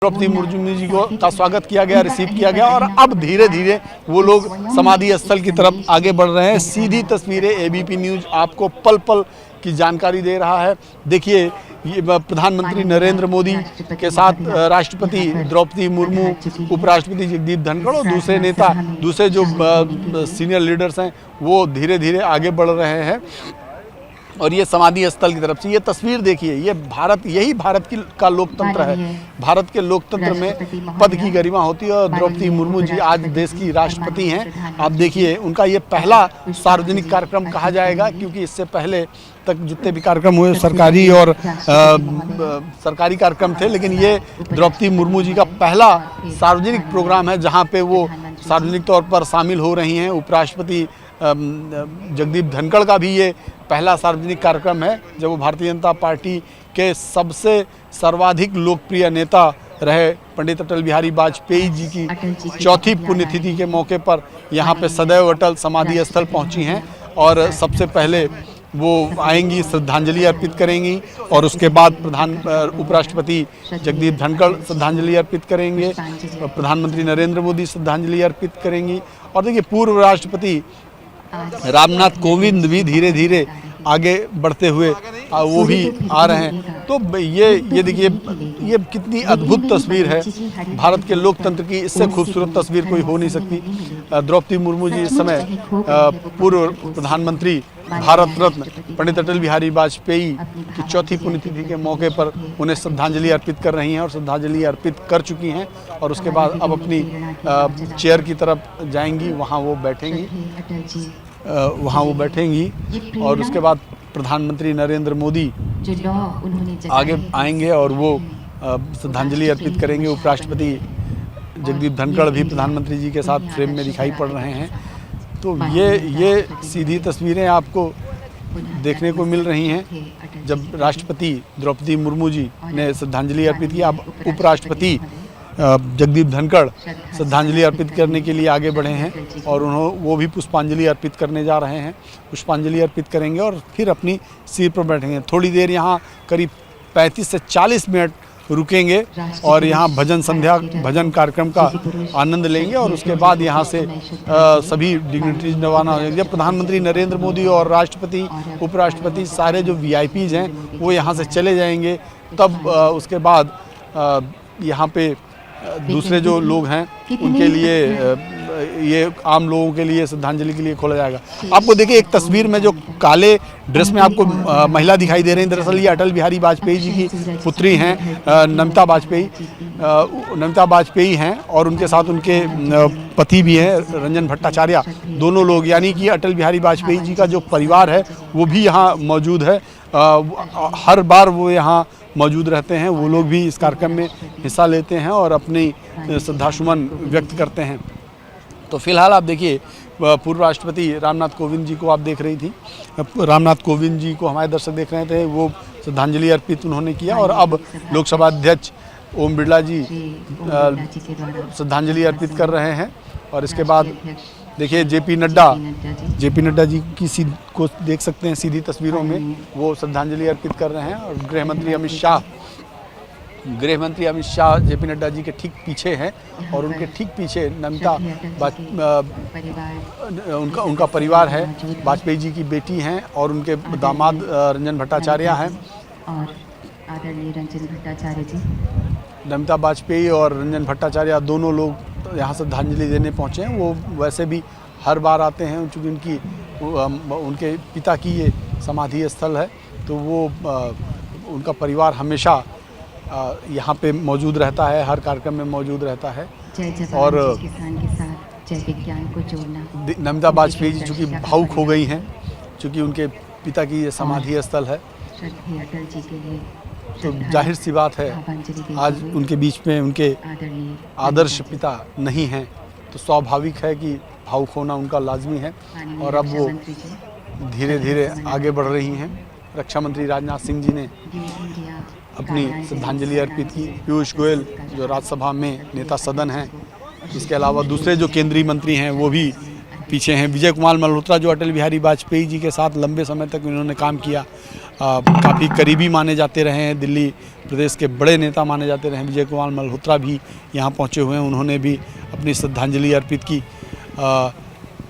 द्रौपदी मुर्मू जी को का स्वागत किया गया, रिसीव किया गया और अब धीरे धीरे वो लोग समाधि स्थल की तरफ आगे बढ़ रहे हैं। सीधी तस्वीरें एबीपी न्यूज़ आपको पल पल की जानकारी दे रहा है। देखिए, ये प्रधानमंत्री नरेंद्र मोदी के साथ राष्ट्रपति द्रौपदी मुर्मू, उपराष्ट्रपति जगदीप धनखड़ और दूसरे नेता, दूसरे जो सीनियर लीडर्स हैं वो धीरे धीरे आगे बढ़ रहे हैं। और ये समाधि स्थल की तरफ से ये तस्वीर देखिए, ये भारत, यही भारत का लोकतंत्र है। भारत के लोकतंत्र में पद की गरिमा होती है और द्रौपदी मुर्मू जी आज देश की राष्ट्रपति हैं। आप देखिए, उनका ये पहला सार्वजनिक कार्यक्रम कहा जाएगा, क्योंकि इससे पहले तक जितने भी कार्यक्रम हुए सरकारी और सरकारी कार्यक्रम थे, लेकिन ये द्रौपदी मुर्मू जी का पहला सार्वजनिक प्रोग्राम है जहाँ पे वो सार्वजनिक तौर पर शामिल हो रही हैं। उपराष्ट्रपति जगदीप धनखड़ का भी ये पहला सार्वजनिक कार्यक्रम है जब वो भारतीय जनता पार्टी के सबसे सर्वाधिक लोकप्रिय नेता रहे पंडित अटल बिहारी वाजपेयी जी की चौथी पुण्यतिथि के मौके पर यहाँ पे सदैव अटल समाधि स्थल पहुँची हैं और सबसे पहले वो आएंगी, श्रद्धांजलि अर्पित करेंगी और उसके बाद उपराष्ट्रपति जगदीप धनखड़ श्रद्धांजलि अर्पित करेंगे, प्रधानमंत्री नरेंद्र मोदी श्रद्धांजलि अर्पित करेंगी। और देखिए, पूर्व राष्ट्रपति रामनाथ कोविंद भी धीरे धीरे आगे बढ़ते हुए वो भी आ रहे हैं। तो ये देखिए, ये कितनी अद्भुत तस्वीर है भारत के लोकतंत्र की। इससे खूबसूरत तस्वीर कोई हो नहीं सकती। द्रौपदी मुर्मू जी इस समय पूर्व प्रधानमंत्री भारत रत्न पंडित अटल बिहारी वाजपेयी की चौथी पुण्यतिथि के मौके पर उन्हें श्रद्धांजलि अर्पित कर रही हैं और श्रद्धांजलि अर्पित कर चुकी हैं और उसके बाद अब अपनी चेयर की तरफ जाएंगी, वहाँ वो बैठेंगी और उसके बाद प्रधानमंत्री नरेंद्र मोदी आगे आएंगे और वो श्रद्धांजलि अर्पित करेंगे। उपराष्ट्रपति जगदीप धनखड़ भी प्रधानमंत्री जी के साथ फ्रेम में दिखाई पड़ रहे हैं। तो ये सीधी तस्वीरें आपको देखने को मिल रही हैं जब राष्ट्रपति द्रौपदी मुर्मू जी ने श्रद्धांजलि अर्पित की। अब उपराष्ट्रपति जगदीप धनखड़ श्रद्धांजलि अर्पित करने के लिए आगे बढ़े हैं और वो भी पुष्पांजलि अर्पित करने जा रहे हैं। पुष्पांजलि अर्पित करेंगे और फिर अपनी सीट पर बैठेंगे। थोड़ी देर यहाँ करीब 35 से 40 मिनट रुकेंगे और यहाँ भजन कार्यक्रम का आनंद लेंगे और उसके बाद यहाँ से सभी डिग्निटरीज रवाना हो जाएंगे। जब प्रधानमंत्री नरेंद्र मोदी और राष्ट्रपति, उपराष्ट्रपति, सारे जो वीआईपीज हैं वो यहाँ से चले जाएंगे, तब उसके बाद यहाँ पे दूसरे जो लोग हैं उनके लिए, ये आम लोगों के लिए श्रद्धांजलि के लिए खोला जाएगा। आपको देखिए, एक तस्वीर में जो काले ड्रेस में आपको महिला दिखाई दे रही हैं, दरअसल ये अटल बिहारी वाजपेयी जी की पुत्री हैं, नमिता वाजपेयी हैं और उनके साथ उनके पति भी हैं रंजन भट्टाचार्य। दोनों लोग, यानी कि अटल बिहारी वाजपेयी जी का जो परिवार है वो भी यहाँ मौजूद है। हर बार वो यहाँ मौजूद रहते हैं। वो लोग भी इस कार्यक्रम में हिस्सा लेते हैं और अपनी श्रद्धासुमन व्यक्त करते हैं। तो फिलहाल आप देखिए, पूर्व राष्ट्रपति रामनाथ कोविंद जी को आप देख रही थी, रामनाथ कोविंद जी को हमारे दर्शक देख रहे थे, वो श्रद्धांजलि अर्पित उन्होंने किया और अब लोकसभा अध्यक्ष ओम बिरला जी श्रद्धांजलि अर्पित कर रहे हैं। और इसके बाद देखिए, जेपी नड्डा जी की को देख सकते हैं सीधी तस्वीरों में, वो श्रद्धांजलि अर्पित कर रहे हैं। और गृह मंत्री अमित शाह जेपी नड्डा जी के ठीक पीछे हैं और उनके ठीक पीछे नमिता उनका परिवार है, वाजपेयी जी की बेटी हैं और उनके दामाद रंजन भट्टाचार्य हैं। नमिता वाजपेयी और रंजन भट्टाचार्य दोनों लोग यहाँ श्रद्धांजलि देने पहुँचे हैं। वो वैसे भी हर बार आते हैं, चूँकि उनके पिता की ये समाधि स्थल है, तो वो उनका परिवार हमेशा यहाँ पे मौजूद रहता है, हर कार्यक्रम में मौजूद रहता है। और नमिता वाजपेयी जी चूँकि भावुक हो गई हैं, चूँकि उनके पिता की ये समाधि स्थल है, तो जाहिर सी बात है आज उनके बीच में उनके आदर्श पिता नहीं हैं, तो स्वाभाविक है कि भावुक होना उनका लाजमी है। और अब वो धीरे धीरे आगे बढ़ रही हैं। रक्षा मंत्री राजनाथ सिंह जी ने अपनी श्रद्धांजलि अर्पित की। पीयूष गोयल जो राज्यसभा में नेता सदन हैं, इसके अलावा दूसरे जो केंद्रीय मंत्री हैं वो भी पीछे हैं। विजय कुमार मल्होत्रा जो अटल बिहारी वाजपेयी जी के साथ लंबे समय तक उन्होंने काम किया, काफ़ी करीबी माने जाते रहे हैं। दिल्ली प्रदेश के बड़े नेता माने जाते रहे हैं। विजय कुमार मल्होत्रा भी यहाँ पहुँचे हुए हैं, उन्होंने भी अपनी श्रद्धांजलि अर्पित की।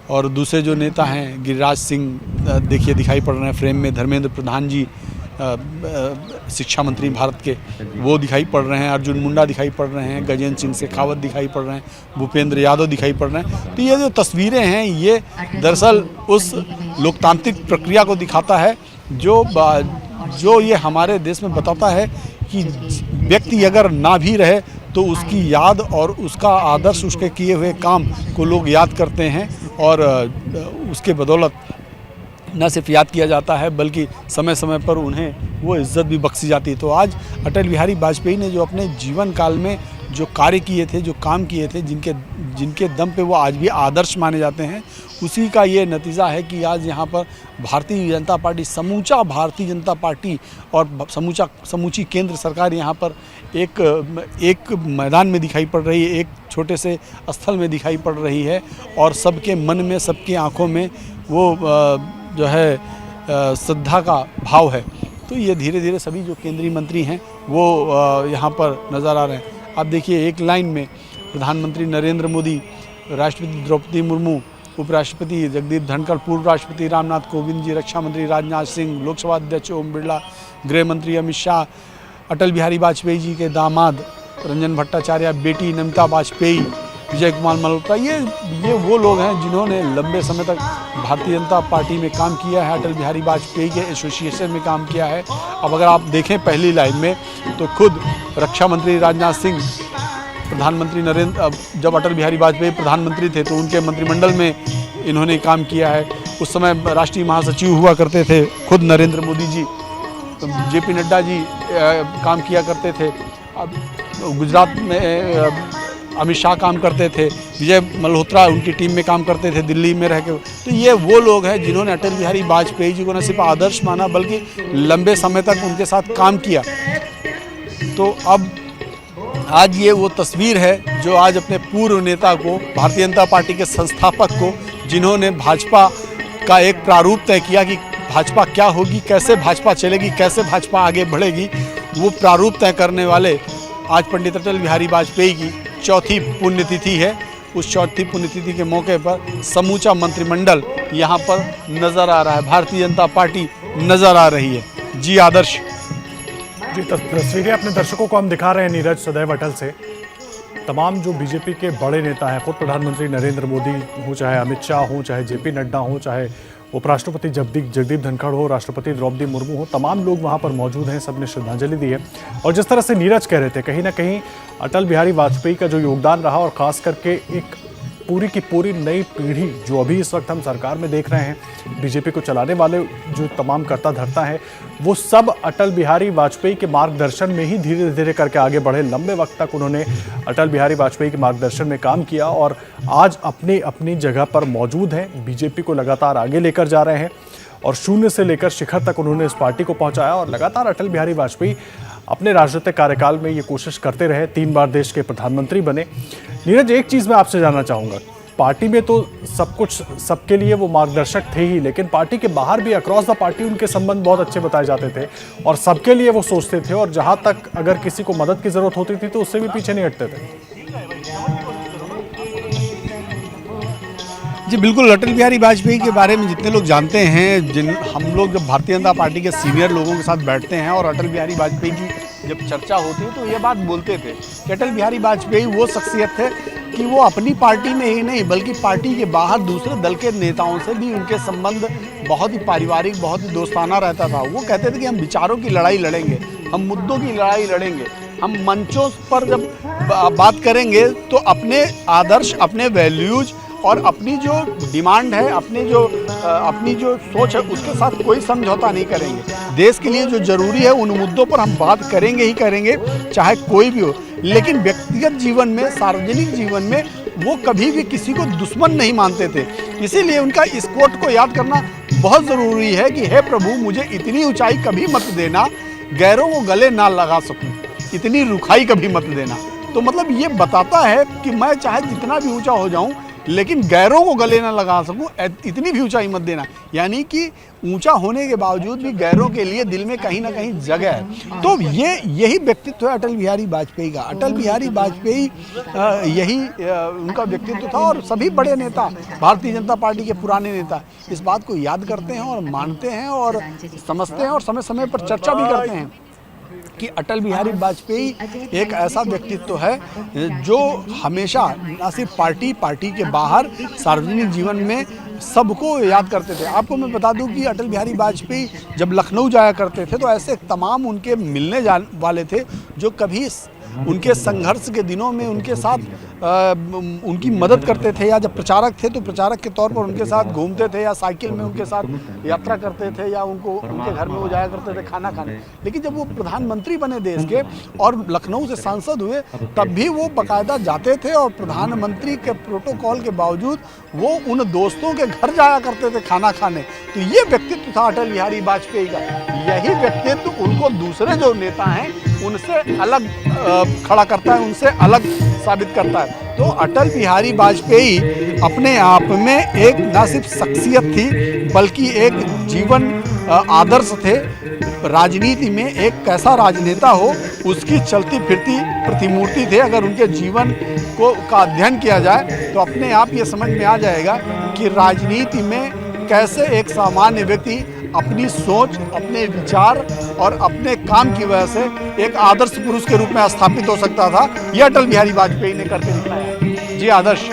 और दूसरे जो नेता हैं, गिरिराज सिंह देखिए दिखाई पड़ रहे हैं फ्रेम में, धर्मेंद्र प्रधान जी शिक्षा मंत्री भारत के, वो दिखाई पड़ रहे हैं, अर्जुन मुंडा दिखाई पड़ रहे हैं, गजेंद्र सिंह शेखावत दिखाई पड़ रहे हैं, भूपेंद्र यादव दिखाई पड़ रहे हैं। तो ये जो तस्वीरें हैं ये दरअसल उस लोकतांत्रिक प्रक्रिया को दिखाता है जो ये हमारे देश में बताता है कि व्यक्ति अगर ना भी रहे तो उसकी याद और उसका आदर्श, उसके किए हुए काम को लोग याद करते हैं और उसके बदौलत न सिर्फ याद किया जाता है बल्कि समय समय पर उन्हें वो इज़्ज़त भी बख्शी जाती है। तो आज अटल बिहारी वाजपेयी ने जो अपने जीवन काल में जो कार्य किए थे, जो काम किए थे, जिनके दम पे वो आज भी आदर्श माने जाते हैं, उसी का ये नतीजा है कि आज यहाँ पर भारतीय जनता पार्टी, समूचा भारतीय जनता पार्टी और समूची केंद्र सरकार यहाँ पर एक मैदान में दिखाई पड़ रही है, एक छोटे से स्थल में दिखाई पड़ रही है और सबके मन में, सबकी आँखों में वो जो है श्रद्धा का भाव है। तो ये धीरे धीरे सभी जो केंद्रीय मंत्री हैं वो यहाँ पर नज़र आ रहे हैं। आप देखिए एक लाइन में प्रधानमंत्री नरेंद्र मोदी, राष्ट्रपति द्रौपदी मुर्मू, उपराष्ट्रपति जगदीप धनखड़, पूर्व राष्ट्रपति रामनाथ कोविंद जी, रक्षा मंत्री राजनाथ सिंह, लोकसभा अध्यक्ष ओम बिरला, गृह मंत्री अमित शाह, अटल बिहारी वाजपेयी जी के दामाद रंजन भट्टाचार्य, बेटी नमिता वाजपेयी, विजय कुमार मल्होत्रा, ये वो लोग हैं जिन्होंने लंबे समय तक भारतीय जनता पार्टी में काम किया है, अटल बिहारी वाजपेयी के एसोसिएशन में काम किया है। अब अगर आप देखें पहली लाइन में तो खुद रक्षा मंत्री राजनाथ सिंह, प्रधानमंत्री जब अटल बिहारी वाजपेयी प्रधानमंत्री थे तो उनके मंत्रिमंडल में इन्होंने काम किया है। उस समय राष्ट्रीय महासचिव हुआ करते थे खुद नरेंद्र मोदी जी, जेपी नड्डा जी काम किया करते थे। अब गुजरात में अमित शाह काम करते थे, विजय मल्होत्रा उनकी टीम में काम करते थे दिल्ली में रह के। तो ये वो लोग हैं जिन्होंने अटल बिहारी वाजपेयी जी को न सिर्फ आदर्श माना बल्कि लंबे समय तक उनके साथ काम किया। तो अब आज ये वो तस्वीर है जो आज अपने पूर्व नेता को, भारतीय जनता पार्टी के संस्थापक को, जिन्होंने भाजपा का एक प्रारूप तय किया कि भाजपा क्या होगी, कैसे भाजपा चलेगी, कैसे भाजपा आगे बढ़ेगी, वो प्रारूप तय करने वाले आज पंडित अटल बिहारी वाजपेयी की चौथी पुण्यतिथि है। उस चौथी पुण्यतिथि के मौके पर समूचा मंत्रिमंडल यहाँ पर नज़र आ रहा है, भारतीय जनता पार्टी नज़र आ रही है। जी आदर्श जी, तस्वीरें अपने दर्शकों को हम दिखा रहे हैं नीरज सदैव अटल से। तमाम जो बीजेपी के बड़े नेता हैं, खुद प्रधानमंत्री नरेंद्र मोदी हो, चाहे अमित शाह हो, चाहे जेपी नड्डा हो, चाहे उपराष्ट्रपति जगदीप धनखड़ हो, राष्ट्रपति द्रौपदी मुर्मू हो, तमाम लोग वहां पर मौजूद हैं, सबने श्रद्धांजलि दी है। और जिस तरह से नीरज कह रहे थे, कहीं ना कहीं अटल बिहारी वाजपेयी का जो योगदान रहा और ख़ास करके एक पूरी की पूरी नई पीढ़ी जो अभी इस वक्त हम सरकार में देख रहे हैं, बीजेपी को चलाने वाले जो तमाम कर्ता धर्ता हैं, वो सब अटल बिहारी वाजपेयी के मार्गदर्शन में ही धीरे धीरे करके आगे बढ़े। लंबे वक्त तक उन्होंने अटल बिहारी वाजपेयी के मार्गदर्शन में काम किया और आज अपनी अपनी जगह पर मौजूद हैं, बीजेपी को लगातार आगे लेकर जा रहे हैं और शून्य से लेकर शिखर तक उन्होंने इस पार्टी को पहुँचाया। और लगातार अटल बिहारी वाजपेयी अपने राजनीतिक कार्यकाल में ये कोशिश करते रहे, 3 बार देश के प्रधानमंत्री बने। नीरज, एक चीज़ मैं आपसे जानना चाहूँगा, पार्टी में तो सब कुछ सबके लिए वो मार्गदर्शक थे ही, लेकिन पार्टी के बाहर भी अक्रॉस द पार्टी उनके संबंध बहुत अच्छे बताए जाते थे और सबके लिए वो सोचते थे और जहाँ तक अगर किसी को मदद की ज़रूरत होती थी तो उससे भी पीछे नहीं हटते थे। जी बिल्कुल, अटल बिहारी वाजपेयी के बारे में जितने लोग जानते हैं, हम लोग जब भारतीय जनता पार्टी के सीनियर लोगों के साथ बैठते हैं और अटल बिहारी वाजपेयी की जब चर्चा होती है तो ये बात बोलते थे कि अटल बिहारी वाजपेयी वो शख्सियत थे कि वो अपनी पार्टी में ही नहीं बल्कि पार्टी के बाहर दूसरे दल के नेताओं से भी उनके संबंध बहुत ही पारिवारिक, बहुत ही दोस्ताना रहता था। वो कहते थे कि हम विचारों की लड़ाई लड़ेंगे, हम मुद्दों की लड़ाई लड़ेंगे, हम मंचों पर जब बात करेंगे तो अपने आदर्श, अपने वैल्यूज और अपनी जो डिमांड है, अपनी जो सोच है उसके साथ कोई समझौता नहीं करेंगे। देश के लिए जो ज़रूरी है उन मुद्दों पर हम बात करेंगे ही करेंगे, चाहे कोई भी हो। लेकिन व्यक्तिगत जीवन में, सार्वजनिक जीवन में वो कभी भी किसी को दुश्मन नहीं मानते थे। इसीलिए उनका इस कोट को याद करना बहुत ज़रूरी है कि हे प्रभु, मुझे इतनी ऊंचाई कभी मत देना, गैरों को गले ना लगा सकूं, इतनी रुखाई कभी मत देना। तो मतलब ये बताता है कि मैं चाहे जितना भी ऊंचा हो जाऊं, लेकिन गैरों को गले ना लगा सकूं, इतनी भी ऊंचाई मत देना। यानी कि ऊंचा होने के बावजूद भी गैरों के लिए दिल में कहीं ना कहीं जगह है। तो यही व्यक्तित्व है अटल बिहारी वाजपेयी का। अटल बिहारी वाजपेयी यही उनका व्यक्तित्व था। और सभी बड़े नेता, भारतीय जनता पार्टी के पुराने नेता इस बात को याद करते हैं और मानते हैं और समझते हैं और समय समय पर चर्चा भी करते हैं कि अटल बिहारी वाजपेयी एक ऐसा व्यक्तित्व है जो हमेशा न सिर्फ पार्टी के बाहर सार्वजनिक जीवन में सबको याद करते थे। आपको मैं बता दूं कि अटल बिहारी वाजपेयी जब लखनऊ जाया करते थे तो ऐसे तमाम उनके मिलने वाले थे जो कभी उनके संघर्ष के दिनों में उनके साथ उनकी मदद करते थे, या जब प्रचारक थे तो प्रचारक के तौर पर उनके साथ घूमते थे या साइकिल में उनके साथ यात्रा करते थे, या उनके घर में वो जाया करते थे खाना खाने। लेकिन जब वो प्रधानमंत्री बने देश के और लखनऊ से सांसद हुए तब भी वो बाकायदा जाते थे और प्रधानमंत्री के प्रोटोकॉल के बावजूद वो उन दोस्तों के घर जाया करते थे खाना खाने। तो ये व्यक्तित्व था अटल बिहारी वाजपेयी का। यही व्यक्तित्व उनको दूसरे जो नेता हैं उनसे अलग खड़ा करता है, उनसे अलग साबित करता है। तो अटल बिहारी वाजपेयी अपने आप में एक न सिर्फ शख्सियत थी बल्कि एक जीवन आदर्श थे। राजनीति में एक कैसा राजनेता हो उसकी चलती फिरती प्रतिमूर्ति थे। अगर उनके जीवन का अध्ययन किया जाए तो अपने आप ये समझ में आ जाएगा कि राजनीति में कैसे एक सामान्य व्यक्ति अपनी सोच, अपने विचार और अपने काम की वजह से एक आदर्श पुरुष के रूप में स्थापित हो सकता था। यह अटल बिहारी वाजपेयी ने करके दिखाया। जी आदर्श।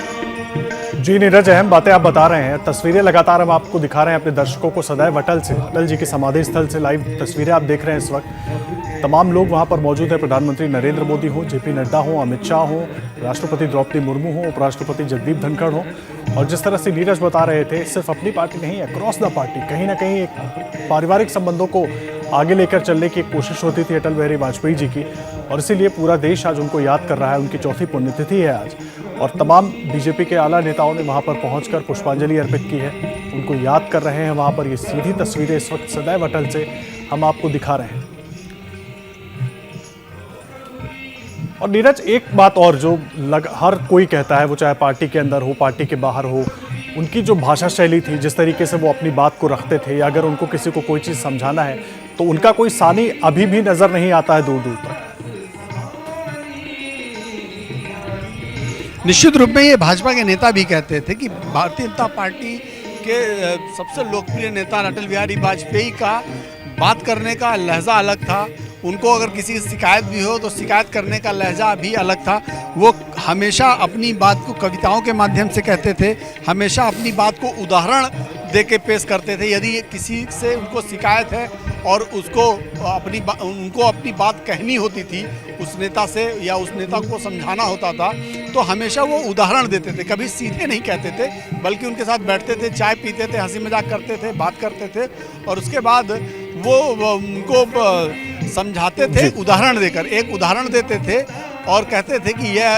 जी नीरज, अहम बातें आप बता रहे हैं। तस्वीरें लगातार हम आपको दिखा रहे हैं अपने दर्शकों को सदैव अटल से, अटल जी के समाधि स्थल से लाइव तस्वीरें आप देख रहे हैं इस वक्त। तमाम लोग वहां पर मौजूद हैं। प्रधानमंत्री नरेंद्र मोदी हो, जेपी नड्डा हो, अमित शाह हो, राष्ट्रपति द्रौपदी मुर्मू हो, उपराष्ट्रपति जगदीप धनखड़ हो। और जिस तरह से नीरज बता रहे थे, सिर्फ अपनी पार्टी नहीं, अक्रॉस द पार्टी कहीं ना कहीं एक पारिवारिक संबंधों को आगे लेकर चलने की एक कोशिश होती थी अटल बिहारी वाजपेयी जी की। और इसीलिए पूरा देश आज उनको याद कर रहा है। उनकी चौथी पुण्यतिथि है आज और तमाम बीजेपी के आला नेताओं ने वहां पर पहुंचकर पुष्पांजलि अर्पित की है, उनको याद कर रहे हैं वहां पर। ये सीधी तस्वीरें इस वक्त सदैव अटल से हम आपको दिखा रहे हैं। और नीरज, एक बात और जो हर कोई कहता है, वो चाहे पार्टी के अंदर हो पार्टी के बाहर हो, उनकी जो भाषा शैली थी, जिस तरीके से वो अपनी बात को रखते थे, या अगर उनको किसी को कोई चीज़ समझाना है तो उनका कोई सानी अभी भी नजर नहीं आता है दूर दूर तक। निश्चित रूप में ये भाजपा के नेता भी कहते थे कि भारतीय जनता पार्टी के सबसे लोकप्रिय नेता अटल बिहारी वाजपेयी का बात करने का लहजा अलग था। उनको अगर किसी की शिकायत भी हो तो शिकायत करने का लहजा भी अलग था। वो हमेशा अपनी बात को कविताओं के माध्यम से कहते थे, हमेशा अपनी बात को उदाहरण दे के पेश करते थे। यदि किसी से उनको शिकायत है और उनको अपनी बात कहनी होती थी उस नेता से, या उस नेता को समझाना होता था, तो हमेशा वो उदाहरण देते थे। कभी सीधे नहीं कहते थे बल्कि उनके साथ बैठते थे, चाय पीते थे, हंसी मजाक करते थे, बात करते थे और उसके बाद वो उनको समझाते थे उदाहरण देकर। एक उदाहरण देते थे और कहते थे कि यह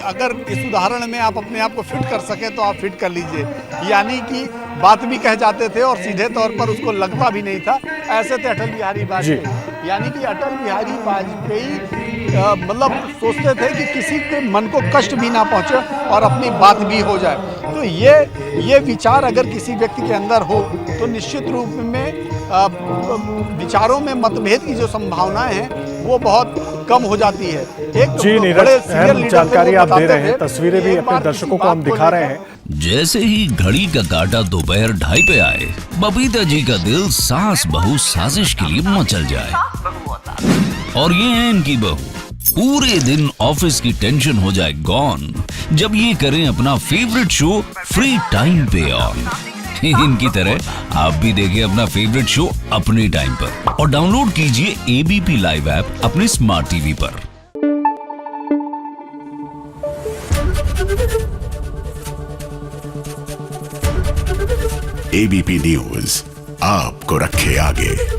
अगर इस उदाहरण में आप अपने आप को फिट कर सके तो आप फिट कर लीजिए। यानी कि बात भी कह जाते थे और सीधे तौर पर उसको लगता भी नहीं था। ऐसे थे अटल बिहारी वाजपेयी। यानी कि अटल बिहारी वाजपेयी मतलब सोचते थे कि किसी के मन को कष्ट भी ना पहुंचे और अपनी बात भी हो जाए। तो ये विचार अगर किसी व्यक्ति के अंदर हो तो निश्चित रूप में विचारों में मतभेद की जो संभावनाएं हैं वो बहुत कम हो जाती है। एक जी नीरज, अहम जानकारी आप दे रहे हैं। तस्वीरें भी अपने दर्शकों को हम दिखा रहे हैं। जैसे ही घड़ी का काटा दोपहर 2:30 पे आए, बबीता जी का दिल सास बहू साजिश के लिए मचल जाए। और ये है इनकी बहू, पूरे दिन ऑफिस की टेंशन हो जाए गॉन जब ये करें अपना फेवरेट शो फ्री टाइम पे ऑन। इनकी तरह आप भी देखिए अपना फेवरेट शो अपने टाइम पर और डाउनलोड कीजिए एबीपी लाइव ऐप अपने स्मार्ट टीवी पर। एबीपी न्यूज आपको रखे आगे।